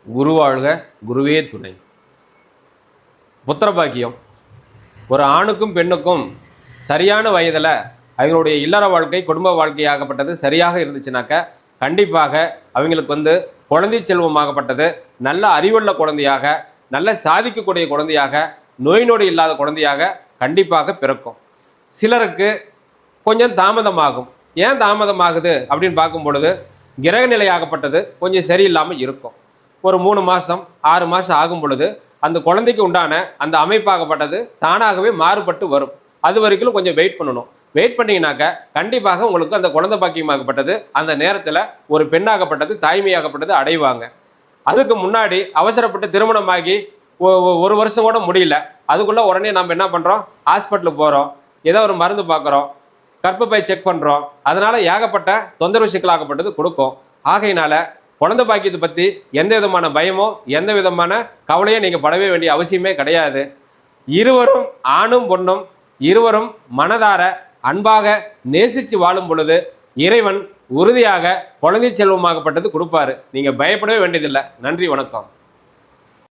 குருவாழ்க குருவே துணை. புத்திரபாக்கியம் ஒரு ஆணுக்கும் பெண்ணுக்கும் சரியான வயதில் அவங்களுடைய இல்லற வாழ்க்கை குடும்ப வாழ்க்கையாகப்பட்டது சரியாக இருந்துச்சுனாக்க கண்டிப்பாக அவங்களுக்கு குழந்தை செல்வமாகப்பட்டது நல்ல அறிவுள்ள குழந்தையாக, நல்ல சாதிக்கக்கூடிய குழந்தையாக, நோய் நொடி இல்லாத குழந்தையாக கண்டிப்பாக பிறக்கும். சிலருக்கு கொஞ்சம் தாமதமாகும். ஏன் தாமதமாகுது அப்படின்னு பார்க்கும் பொழுது கிரக நிலையாகப்பட்டது கொஞ்சம் சரியில்லாமல் இருக்கும். ஒரு 3 மாதம் 6 மாதம் ஆகும் பொழுது அந்த குழந்தைக்கு உண்டான அந்த அமைப்பாகப்பட்டது தானாகவே மாறுபட்டு வரும். அது வரைக்கும் கொஞ்சம் வெயிட் பண்ணணும். வெயிட் பண்ணிங்கனாக்க கண்டிப்பாக உங்களுக்கு அந்த குழந்தை பாக்கியமாகப்பட்டது அந்த நேரத்தில் ஒரு பெண்ணாகப்பட்டது தாய்மையாகப்பட்டது அடைவாங்க. அதுக்கு முன்னாடி அவசரப்பட்டு திருமணமாகி 1 வருஷம் கூட முடியல, அதுக்குள்ளே உடனே நம்ம என்ன பண்ணுறோம், ஹாஸ்பிட்டலுக்கு போகிறோம், ஏதோ ஒரு மருந்து பார்க்குறோம், கர்ப்பப்பை செக் பண்ணுறோம். அதனால் ஏகப்பட்ட தொந்தரவு சிக்கலாகப்பட்டது கொடுக்கும். ஆகையினால குழந்தை பாக்கியத்தை பற்றி எந்த விதமான பயமோ எந்த விதமான கவலையோ நீங்கள் படவே வேண்டிய அவசியமே கிடையாது. இருவரும் ஆணும் பொண்ணும் இருவரும் மனதார அன்பாக நேசித்து வாழும் பொழுது இறைவன் உறுதியாக குழந்தை செல்வமாகப்பட்டது கொடுப்பாரு. நீங்கள் பயப்படவே வேண்டியதில்லை. நன்றி, வணக்கம்.